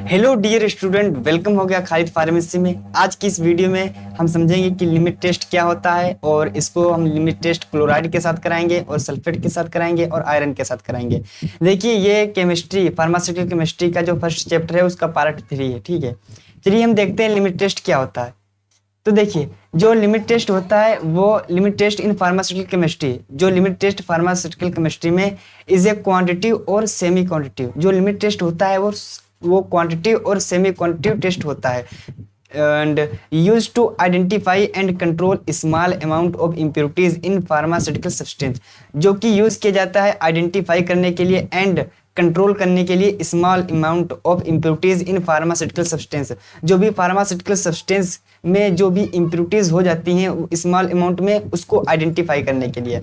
Hello dear student, welcome हो गया Khalid pharmacy में। आज की इस वीडियो में हम समझेंगे कि लिमिट टेस्ट क्या होता है और इसको हम लिमिट टेस्ट क्लोराइड के साथ कराएंगे और सल्फेट के साथ कराएंगे और आयरन के साथ कराएंगे। देखिए, ये केमिस्ट्री फार्मास्यूटिकल केमिस्ट्री का जो फर्स्ट चैप्टर है उसका पार्ट 3 है। ठीक है, चलिए हम देखते हैं लिमिट टेस्ट क्या होता है। तो देखिए, जो लिमिट टेस्ट होता है वो limit test in pharmaceutical chemistry, जो लिमिट टेस्ट फार्मास्यूटिकल केमिस्ट्री में इज ए क्वांटिटिव और सेमी क्वांटिटिव। जो लिमिट टेस्ट होता है वो क्वांटिटिव और सेमी क्वांटिटिव टेस्ट होता है and use to identify and control small amount of impurities in pharmaceutical substance, जो कि यूज किया जाता है आइडेंटिफाई करने के लिए एंड कंट्रोल करने के लिए small amount of impurities in pharmaceutical substance. जो भी फार्मास्यूटिकल सब्सटेंस में जो भी इम्प्योरिटीज हो जाती हैं स्मॉल अमाउंट में, उसको आइडेंटिफाई करने के लिए।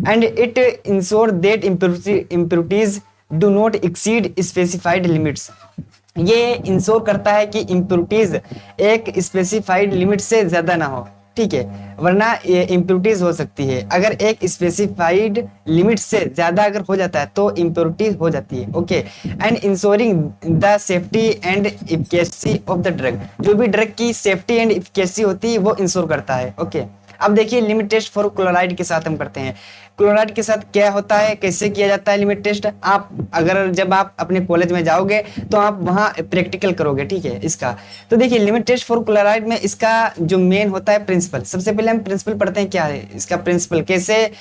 And it ensure that impurities do not exceed specified limits. ये इंश्योर करता है कि इम्प्योरिटीज एक स्पेसिफाइड लिमिट से ज्यादा ना हो। ठीक है, वरना ये इम्प्योरिटीज हो सकती है। अगर एक स्पेसिफाइड लिमिट से ज्यादा अगर हो जाता है तो इम्प्योरिटीज हो जाती है। Okay, and ensuring the safety and efficacy of the drug. जो भी ड्रग की सेफ्टी एंड एफिकेसी होती है वो इंश्योर करता है। ओके, अब देखिए लिमिट टेस्ट फॉर क्लोराइड के साथ हम करते हैं। क्लोराइड के साथ क्या होता है, कैसे किया जाता है लिमिट टेस्ट। आप अगर जब आप अपने कॉलेज में जाओगे तो आप वहाँ प्रैक्टिकल करोगे। ठीक है, इसका तो देखिए लिमिट टेस्ट फॉर क्लोराइड में इसका जो मेन होता है प्रिंसिपल। सबसे पहले हम प्रिंसिपल पढ़ते हैं, क्या है इसका प्रिंसिपल, कैसे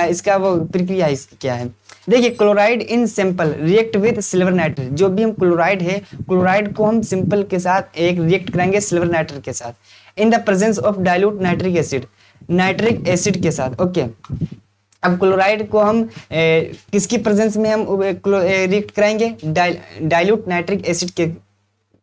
इसका वो प्रक्रिया क्या है। देखिए, chloride in simple react with silver nitrate. जो भी हम क्लोराइड है, क्लोराइड को हम सिंपल के साथ एक रिएक्ट करेंगे सिल्वर नाइट्रेट के साथ in the presence of dilute nitric acid, nitric acid के साथ। ओके, अब क्लोराइड को हम किसकी प्रेजेंस में हम रिएक्ट कराएंगे, डाइल्यूट नाइट्रिक एसिड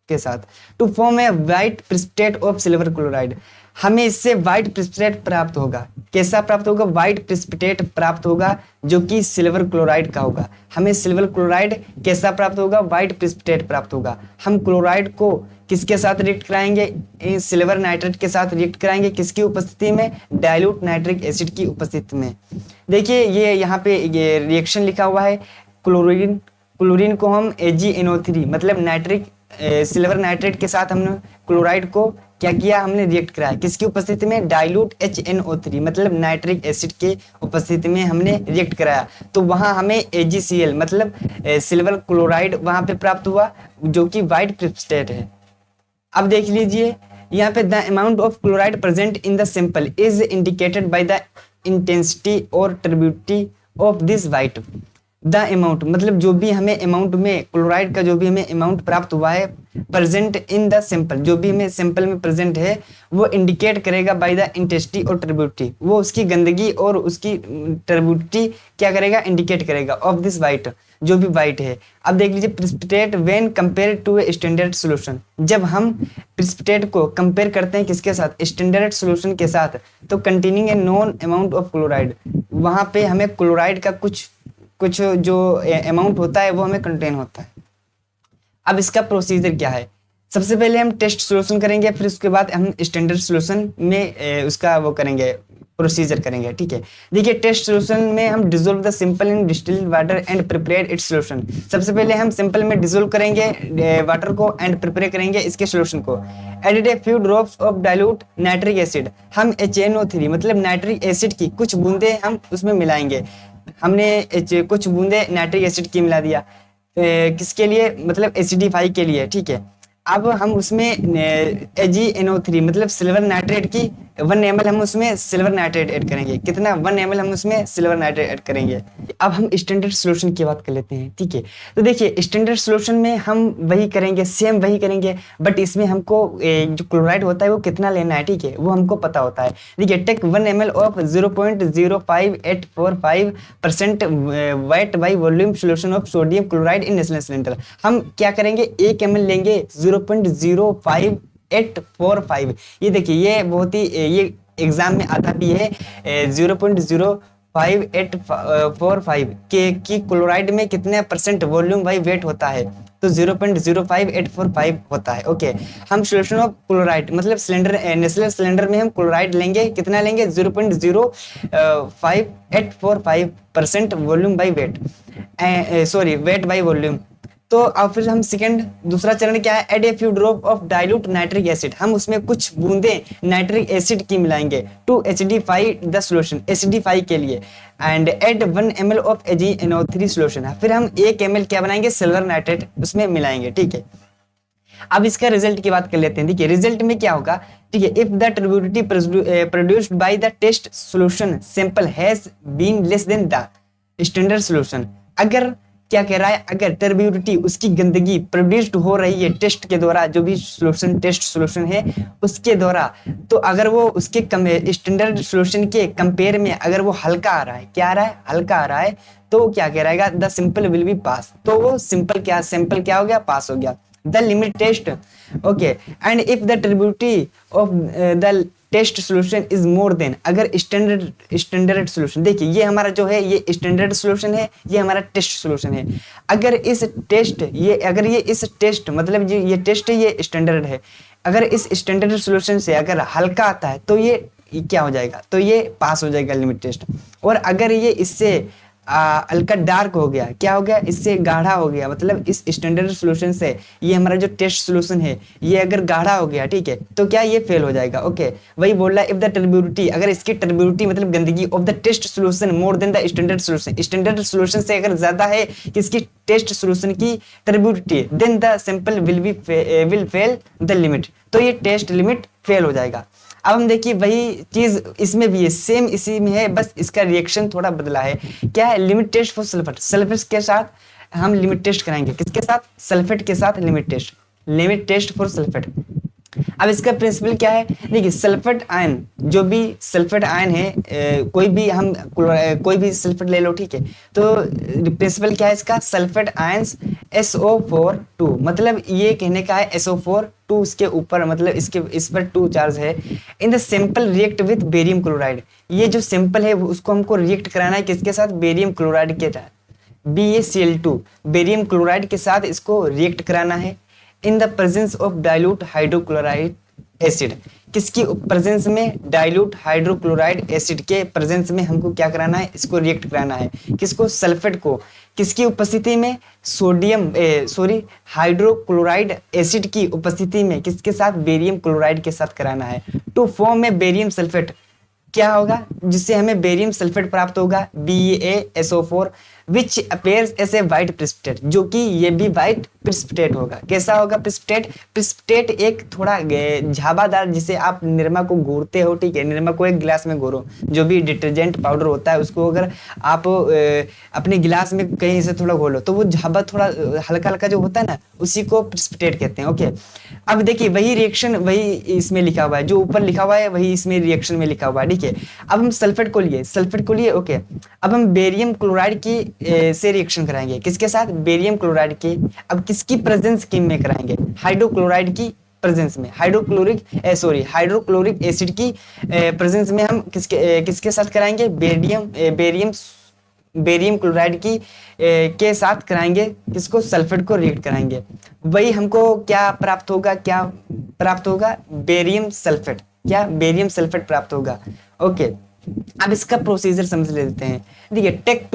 के साथ to form a white precipitate of silver chloride. हमें इससे वाइट प्रेसिपिटेट प्राप्त होगा। कैसा प्राप्त होगा, वाइट प्रेसिपिटेट प्राप्त होगा जो कि सिल्वर क्लोराइड का होगा। हमें सिल्वर क्लोराइड कैसा प्राप्त होगा, वाइट प्रेसिपिटेट प्राप्त होगा। हम क्लोराइड को किसके साथ रिएक्ट कराएंगे, सिल्वर नाइट्रेट के साथ रिएक्ट कराएंगे। किसकी उपस्थिति में, डाइल्यूट नाइट्रिक एसिड की उपस्थिति में। देखिए, ये यहाँ पे ये रिएक्शन लिखा हुआ है। क्लोरीन को हम AgNO3 मतलब नाइट्रिक सिल्वर नाइट्रेट के साथ हमने क्लोराइड को क्या किया, हमने रिएक्ट कराया। किसकी उपस्थिति में, डाइल्यूट HNO3 मतलब नाइट्रिक एसिड के उपस्थिति में हमने रिएक्ट कराया। तो वहां हमें AgCl मतलब सिल्वर क्लोराइड वहां पे प्राप्त हुआ जो कि वाइट प्रेसिपिटेट है। अब देख लीजिए यहाँ पे the amount of chloride present in the sample is indicated by the intensity और turbidity of this white. The amount मतलब जो भी हमें अमाउंट में क्लोराइड का जो भी हमें अमाउंट प्राप्त हुआ है प्रेजेंट इन द सैंपल, जो भी हमें सैंपल में प्रेजेंट है वो इंडिकेट करेगा बाय द इंटेंसिटी और ट्रिब्यूटिविटी। वो उसकी गंदगी और उसकी ट्रिब्यूटिविटी क्या करेगा, इंडिकेट करेगा ऑफ दिस वाइट, जो भी वाइट है। अब देख लीजिए precipitate when compare to a standard solution. जब हम प्रेसिपिटेट को कंपेयर करते हैं किसके साथ, स्टैंडर्ड सॉल्यूशन के साथ, तो containing A known amount of chloride, वहां पे हमें क्लोराइड का कुछ जो अमाउंट होता है वो हमें कंटेन होता है। अब इसका प्रोसीजर क्या है, सबसे पहले हम टेस्ट सॉल्यूशन करेंगे, फिर उसके बाद हम स्टैंडर्ड सॉल्यूशन में उसका वो करेंगे, प्रोसीजर करेंगे। ठीक है, देखिए टेस्ट सॉल्यूशन में हम dissolve the simple in distilled water and prepare it's solution. सबसे पहले हम सिंपल में डिसोल्व करेंगे वाटर को एंड प्रिपेयर करेंगे इसके सॉल्यूशन को। Added a few drops of dilute nitric acid, हम HNO3 मतलब नाइट्रिक एसिड की कुछ बूंदे हम उसमें मिलाएंगे। हमने कुछ बूंदे नाइट्रिक एसिड की मिला दिया किसके लिए, मतलब एसिडिफाई के लिए। ठीक है, अब हम उसमें AgNO3 मतलब सिल्वर नाइट्रेट की 1 ml हम उसमें सिल्वर नाइट्रेट ऐड करेंगे। कितना, 1 ml हम उसमें सिल्वर नाइट्रेट ऐड करेंगे। अब हम स्टैंडर्ड सॉल्यूशन की बात कर लेते हैं। ठीक है, तो देखिए स्टैंडर्ड सॉल्यूशन में हम वही करेंगे, सेम वही करेंगे, बट इसमें हमको जो क्लोराइड होता है वो कितना लेना है, ठीक है, वो हमको पता होता है। देखिए take 1 ml of 0.05845% weight by volume solution of sodium chloride in national cylinder. हम क्या करेंगे, 1 ml लेंगे 0.05845। ये देखिए ये बहुत ही ये एग्जाम में आता भी है 0.05845 के की क्लोराइड में कितने परसेंट वॉल्यूम बाई वेट होता है, तो 0.05845 होता है। ओके, हम सोल्यूशन ऑफ क्लोराइड मतलब सिलेंडर नेशनल सिलेंडर में हम क्लोराइड लेंगे, कितना लेंगे 0.05845% volume by weight, sorry weight by volume. तो अब फिर हम दूसरा चरण क्या है, add a few drop of dilute nitric acid, हम उसमें कुछ बूंदे नाइट्रिक एसिड की मिलाएंगे to acidify the solution, acidify के लिए, and add 1 ml of AgNO3 solution, फिर हम 1 ml क्या बनाएंगे, सिल्वर नाइट्रेट उसमें मिलाएंगे, ठीक है। अब इसका रिजल्ट की बात कर लेते हैं। देखिए रिजल्ट में क्या होगा, ठीक है, if the turbidity produced by the test solution sample has been less than the standard solution, अगर क्या कह रहा है, अगर टर्बिडिटी उसकी गंदगी प्रोड्यूस्ड हो रही है टेस्ट के द्वारा, जो भी सॉल्यूशन टेस्ट सॉल्यूशन है उसके द्वारा, तो अगर वो उसके स्टैंडर्ड सॉल्यूशन के कंपेयर में अगर वो हल्का आ रहा है, क्या आ रहा है, हल्का आ रहा है, तो क्या कह रहेगा, the sample will be pass, तो वो सैंपल क्या हो गया, पास हो गया। The limit test, okay, and if the turbidity of the test solution is more than, अगर स्टैंडर्ड सॉल्यूशन, देखिए ये हमारा जो है ये स्टैंडर्ड सॉल्यूशन है, ये हमारा टेस्ट सॉल्यूशन है, अगर इस टेस्ट मतलब ये टेस्ट है, ये स्टैंडर्ड है, अगर इस स्टैंडर्ड सॉल्यूशन से अगर हल्का आता है तो ये क्या हो जाएगा, तो ये पास हो जाएगा लिमिट टेस्ट। और अगर ये इससे हल्का डार्क हो गया, क्या हो गया, इससे गाढ़ा हो गया, मतलब इस स्टैंडर्ड सॉल्यूशन से ये हमारा जो टेस्ट सॉल्यूशन है ये अगर गाढ़ा हो गया, ठीक है, तो क्या ये फेल हो जाएगा। ओके, वही बोल रहा है, इफ द टर्बिडिटी, अगर इसकी टर्बिडिटी मतलब गंदगी of the test solution more than the standard solution, standard solution से अगर ज्यादा है किसकी, टेस्ट सॉल्यूशन की turbidity, then the sample will fail the limit, तो ये टेस्ट लिमिट फेल हो जाएगा। अब हम देखिए वही चीज इसमें भी है, सेम इसी में है, बस इसका रिएक्शन थोड़ा बदला है। क्या है, limit test for sulphate, sulphate के साथ हम लिमिट टेस्ट कराएंगे, किसके साथ, सल्फेट के साथ लिमिट टेस्ट फॉर सल्फेट। अब इसका प्रिंसिपल क्या है, देखिए सल्फेट आयन, जो भी सल्फेट आयन है, कोई भी सल्फेट ले लो, ठीक है, तो प्रिंसिपल क्या है इसका, सल्फेट आयंस SO4 मतलब ये कहने का है SO4 इसके ऊपर, मतलब इस पर 2 चार्ज है, इन the sample react with barium chloride, ये जो सैंपल है उसको हमको रिएक्ट कराना है किसके साथ, बेरियम क्लोराइड के साथ, BaCl2 बेरियम क्लोराइड के साथ इसको रिएक्ट कराना है, in the presence of dilute hydrochloride acid, किसकी प्रेजेंस में, डाइल्यूट हाइड्रोक्लोराइड एसिड के प्रेजेंस में हमको क्या कराना है, इसको रिएक्ट कराना है, किसको, सल्फेट को, किसकी उपस्थिति में, हाइड्रोक्लोराइड एसिड की उपस्थिति में, किसके साथ, बेरियम क्लोराइड के साथ कराना है, टू फॉर्म में बेरियम सल्फेट, क्या होगा, जिससे हमें बेरियम सल्फेट प्राप्त होगा, BaSO4 which appears as a white precipitate, जो कि ये भी व्हाइट प्रेसिपिटेट होगा। कैसा होगा प्रेसिपिटेट एक थोड़ा झाबादार, जिसे आप निरमा को घोरते हो, ठीक है, निरमा को एक गिलास में घोरो, जो भी डिटर्जेंट पाउडर होता है उसको अगर आप अपने गिलास में कहीं से थोड़ा घोलो तो वो झाबा थोड़ा हल्का हल्का जो होता है ना, उसी को प्रेसिपिटेट कहते हैं। ओके, अब देखिए वही रिएक्शन वही इसमें लिखा हुआ है, जो ऊपर लिखा हुआ है वही इसमें रिएक्शन में लिखा हुआ है, ठीक है। अब हम सल्फेट को लिए, ओके, अब हम बेरियम क्लोराइड की से रिएक्शन कराएंगे, किसके साथ, बेरियम क्लोराइड के, अब किसकी प्रेजेंस की में कराएंगे, हाइड्रोक्लोराइड की प्रेजेंस में, हाइड्रोक्लोरिक एसिड की प्रेजेंस में हम किसके साथ कराएंगे, बेरियम क्लोराइड की के साथ कराएंगे, किसको, सल्फेट को रिएक्ट कराएंगे। वही हमको क्या प्राप्त होगा, बेरियम सल्फेट, बेरियम सल्फेट प्राप्त होगा। ओके, अब इसका प्रोसीजर समझ लेते हैं। देखिए, टेक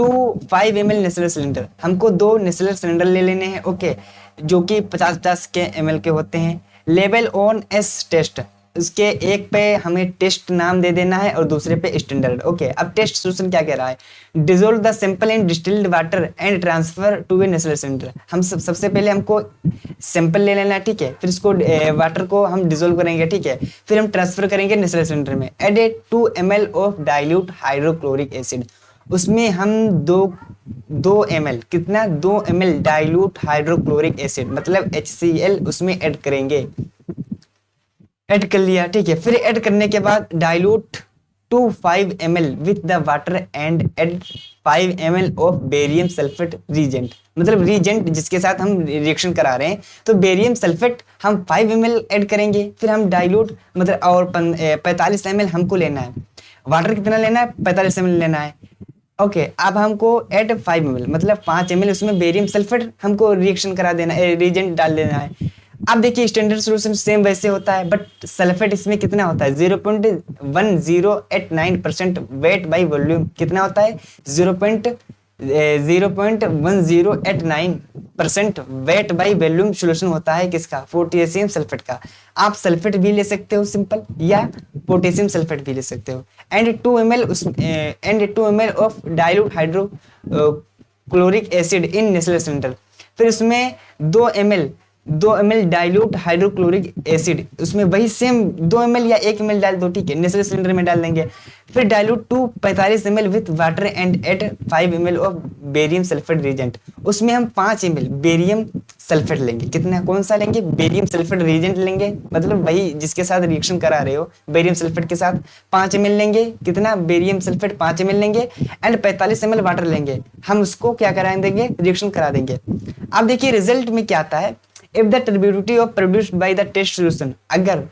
5 ml नेसलर सिलेंडर, हमको 2 नेसलर सिलेंडर ले लेने हैं, ओके, जो कि 50-50 के ml के होते हैं। लेबल ऑन एस टेस्ट, उसके एक पे हमें टेस्ट नाम दे देना है और दूसरे पे स्टैंडर्ड। ओके, अब टेस्ट सॉल्यूशन क्या कह रहा है, dissolve the sample in distilled water and transfer to a Nessler cylinder. हम सबसे पहले हमको सैंपल ले लेना है, ठीक है, फिर इसको वाटर को हम डिसोल्व करेंगे, ठीक है, फिर हम ट्रांसफर करेंगे नेसलर सिलेंडर में। Add 2 ml of dilute hydrochloric acid, उसमें हम 2 ml, कितना, 2 ml डाइल्यूट हाइड्रोक्लोरिक एसिड मतलब HCl उसमें ऐड करेंगे, ऐड कर लिया, ठीक है। फिर ऐड करने के बाद dilute 5 ml with the water and add 5 ml of barium sulphate reagent, मतलब रीजेंट जिसके साथ हम रिएक्शन करा रहे हैं, तो बेरियम सल्फेट हम 5 ml ऐड करेंगे, फिर हम डाइल्यूट मतलब और 45 ml हमको लेना है, वाटर कितना लेना है, 45 ml लेना है। ओके, अब हमको ऐड 5 ml मतलब 5 ml उसमें बेरियम सल्फेट हमको रिएक्शन करा देना है, रीजेंट डाल देना है। अब देखिए स्टैंडर्ड सॉल्यूशन सेम वैसे होता है, बट सल्फेट इसमें कितना होता है, 0.1089% वेट बाय वॉल्यूम, कितना होता है, 0.1089 percent weight by volume solution होता है किसका, पोटेशियम सल्फेट का। आप सल्फेट भी ले सकते हो सिंपल, या पोटेशियम सल्फेट भी ले सकते हो। And 2 ml of dilute hydrochloric acid in Nessler cylinder. फिर उसमें 2 ml डाइल्यूट हाइड्रोक्लोरिक एसिड, उसमें वही सेम 2 ml या 1 ml डाल दो, ठीक है, नेसले सिलेंडर में डाल देंगे। फिर dilute to 45 ml with water and add 5 ml of barium sulphate reagent. उसमें हम 5 ml बेरियम सल्फेट लेंगे। कितना, कौन सा लेंगे, बेरियम सल्फेट रिएजेंट लेंगे, मतलब वही जिसके साथ रिएक्शन करा रहे हो बेरियम सल्फेट के साथ 5 ml लेंगे। कितना, बेरियम सल्फेट 5 ml लेंगे एंड 45 ml वाटर लेंगे। हम उसको क्या करा देंगे, रिएक्शन करा देंगे। अब देखिए रिजल्ट में क्या आता है, if the turbidity of produced by the test solution, अगर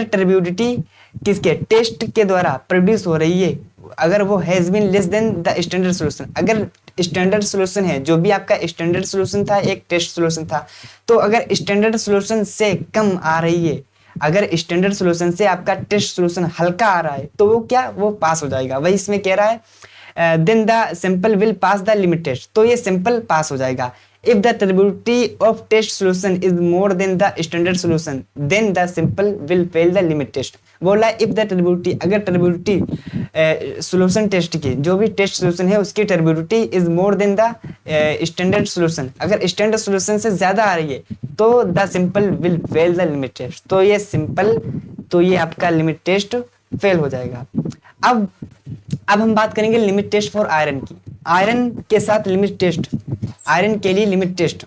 टर्ब्यूडिटी किसके, टेस्ट के द्वारा प्रोड्यूस हो रही है, अगर वो has been less than the standard solution, अगर स्टैंडर्ड सॉल्यूशन है, जो भी आपका स्टैंडर्ड सॉल्यूशन था, एक टेस्ट सॉल्यूशन था, तो अगर स्टैंडर्ड सॉल्यूशन से कम आ रही है, अगर स्टैंडर्ड सॉल्यूशन से आपका टेस्ट सॉल्यूशन हल्का आ रहा है, तो वो क्या, वो पास हो जाएगा। वही इसमें कह रहा है then the sample will pass the limit test, तो ये सैंपल पास हो जाएगा। If the turbidity of test solution is more than the standard solution, then the sample will fail the limit test। बोला if the turbidity, अगर turbidity solution test की, जो भी test solution है उसकी turbidity is more than the standard solution, अगर standard solution से ज्यादा आ रही है, तो the sample will fail the limit test, तो ये simple, तो ये आपका लिमिट टेस्ट फेल हो जाएगा। अब हम बात करेंगे लिमिट टेस्ट फॉर आयरन की। आयरन के साथ लिमिट टेस्ट, आयरन के लिए लिमिट टेस्ट,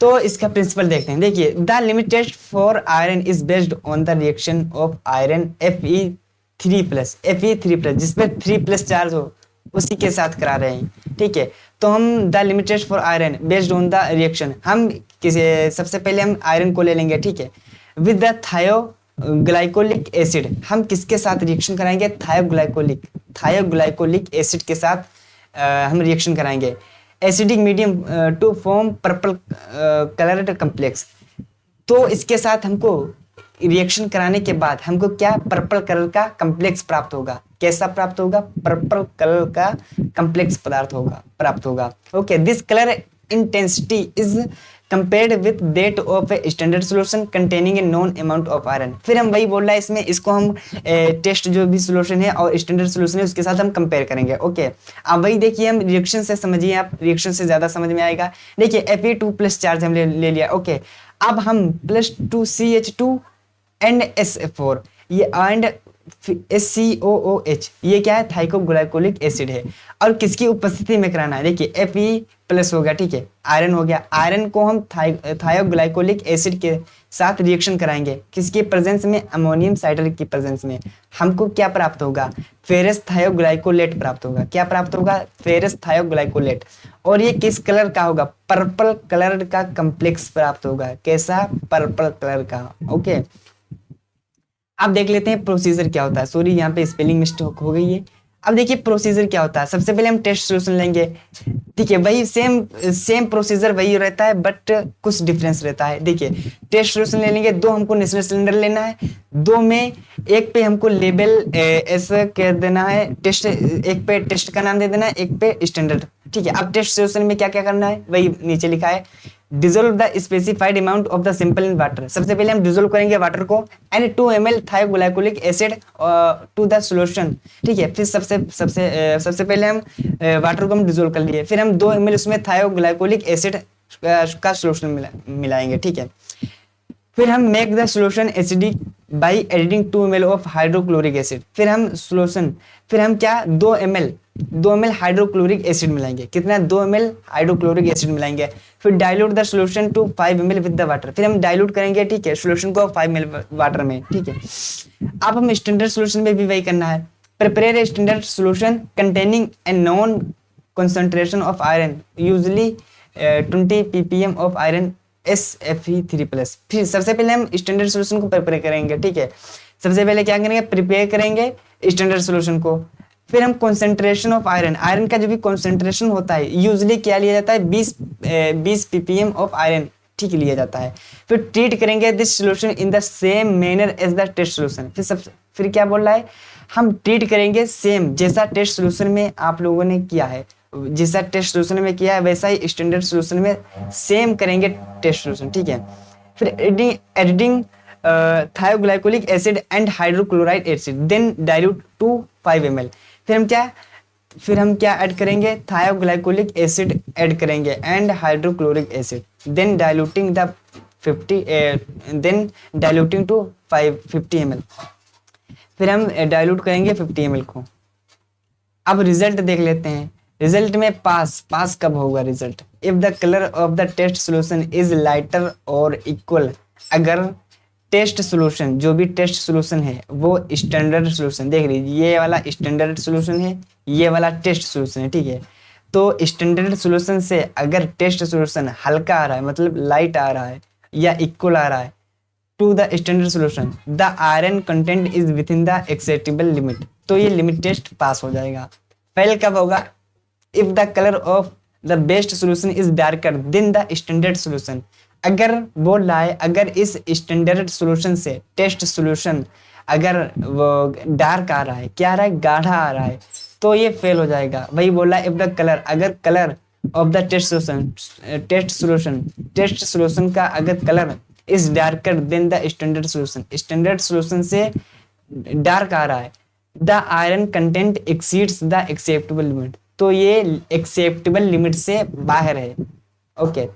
तो इसका प्रिंसिपल देखते हैं। देखिए the limit test for iron is based on the reaction of iron Fe3+, जिसपे 3+ चार्ज हो उसी के साथ करा रहे हैं, ठीक है। तो हम the limit test for iron based on the reaction, हम सबसे पहले हम आयरन को ले लेंगे, ठीक है, विद द थायोग्लाइकोलिक एसिड। हम किसके साथ रिएक्शन कराएंगे, थायोग्लाइकोलिक एसिड के साथ हम रिएक्शन कराएंगे। Acidic medium to form purple coloured complex, तो इसके साथ हमको रिएक्शन कराने के बाद हमको क्या, पर्पल कलर का कम्प्लेक्स प्राप्त होगा। कैसा प्राप्त होगा, पर्पल कलर का कम्प्लेक्स पदार्थ होगा, प्राप्त होगा। Okay, this colour intensity is compared with that of a standard solution containing a known amount of iron। फिर हम वही बोल रहा है इसमें, इसको हम टेस्ट जो भी सॉल्यूशन है और स्टैंडर्ड सॉल्यूशन है उसके साथ हम कंपेयर करेंगे। ओके, अब वही देखिए, हम रिएक्शन से समझिए, आप रिएक्शन से ज्यादा समझ में आएगा। देखिए Fe2+ चार्ज हम ले लिया। ओके, अब हम +2CH2 एंड SO4, ये एंड SCOOH, ये क्या है, थाइकोग्लाइकोलिक एसिड है, और किसकी उपस्थिति में कराना है। देखिए Fe+ हो गया, ठीक है, आयरन हो गया। आयरन को हम थायोग्लाइकोलिक एसिड के साथ रिएक्शन कराएंगे, किसकी प्रेजेंस में, अमोनियम साइट्रेट की प्रेजेंस में। हमको क्या प्राप्त होगा, फेरस थायोग्लाइकोलेट प्राप्त होगा। क्या प्राप्त होगा, फेरस थायोग्लाइकोलेट, और ये किस कलर का होगा, पर्पल कलर का कम्प्लेक्स प्राप्त होगा। कैसा, पर्पल कलर का। ओके, अब देख लेते हैं प्रोसीजर क्या होता है। सॉरी, यहाँ पे स्पेलिंग मिस्टेक हो गई है। अब देखिए प्रोसीजर क्या होता है। सबसे पहले हम टेस्ट सॉल्यूशन लेंगे, ठीक है, वही सेम प्रोसीजर वही रहता है, बट कुछ डिफरेंस रहता है। देखिए टेस्ट सॉल्यूशन ले लेंगे, 2 हमको नेशनल सिलेंडर लेना है, 2 में एक पे हमको लेबल ऐसा कह देना है, टेस्ट, एक पे टेस्ट का नाम दे देना है, एक पे स्टैंडर्ड, ठीक है। अब टेस्ट सॉल्यूशन में क्या क्या करना है, वही नीचे लिखा है, dissolve the specified amount of the sample in water. सबसे पहले हम डिजोल्व करेंगे वाटर को, and 2 ml thioglycolic acid to the solution, ठीक है। फिर सबसे पहले हम वाटर को हम डिजोल्व कर लिए, फिर हम 2 ml उसमें थायोग्लाइकोलिक एसिड का सॉल्यूशन मिलाएंगे, ठीक है। फिर हम make the solution acidic by adding 2 ml of hydrochloric acid. फिर हम क्या, 2 ml हाइड्रोक्लोरिक एसिड मिलाएंगे। कितना, 2 ml हाइड्रोक्लोरिक एसिड मिलाएंगे। फिर dilute the solution to 5 ml with the water. फिर हम डाइल्यूट करेंगे, ठीक है, सॉल्यूशन को 5 ml वाटर में, ठीक है। अब हम स्टैंडर्ड सॉल्यूशन में भी वही करना है, prepare a standard solution containing a non concentration of iron, usually 20 ppm of iron Fe3+। फिर सबसे पहले हम स्टैंडर्ड सॉल्यूशन को प्रिपेयर करेंगे, ठीक है। सबसे पहले क्या करेंगे, प्रिपेयर करेंगे स्टैंडर्ड सॉल्यूशन को। फिर हम कंसंट्रेशन ऑफ आयरन का जो भी कंसंट्रेशन होता है, यूजुअली क्या लिया जाता है, 20 ppm ऑफ आयरन, ठीक लिया जाता है। फिर ट्रीट करेंगे this solution in the same manner as the test solution. फिर क्या बोल रहा है, हम ट्रीट करेंगे सेम जैसा टेस्ट सॉल्यूशन में आप लोगों ने किया है, जैसा टेस्ट सोल्यूशन में किया है वैसा ही स्टैंडर्ड सोल्यूशन में सेम करेंगे टेस्ट सोल्यूशन, ठीक है। फिर adding thioglycolic acid and hydrochloride acid then dilute to 5 ml। फिर हम क्या ऐड करेंगे, थायोग्लाइकोलिक एसिड ऐड करेंगे and hydrochloric acid then diluting to 50 ml। फिर हम डाइल्यूट करेंगे 50 ml को। अब रिजल्ट देख लेते हैं। रिजल्ट में पास कब होगा result, if the colour of the test solution is lighter और इक्वल, अगर टेस्ट सोल्यूशन, जो भी टेस्ट सोल्यूशन है वो स्टैंडर्ड सोल्यूशन, देख लीजिए ये वाला स्टैंडर्ड सोल्यूशन है, ये वाला टेस्ट सोल्यूशन है, ठीक है। तो स्टैंडर्ड सोल्यूशन से अगर टेस्ट सोल्यूशन हल्का आ रहा है, मतलब लाइट आ रहा है या इक्वल आ रहा है to the standard solution, the iron content is within the acceptable limit, तो ये लिमिट टेस्ट पास हो जाएगा। फेल कब होगा, if the colour of the best solution is darker than the standard solution, अगर वो लाए, अगर इस स्टैंडर्ड सोल्यूशन से टेस्ट सोल्यूशन अगर वो डार्क आ रहा है, क्या आ रहा है, गाढ़ा आ रहा है, तो ये फेल हो जाएगा। वही बोला इफ द कलर, अगर colour of the test solution का अगर colour is darker than the standard solution से डार्क आ रहा है, the iron content exceeds the acceptable limit, तो ये एक्सेप्टेबल लिमिट से बाहर है। ओके।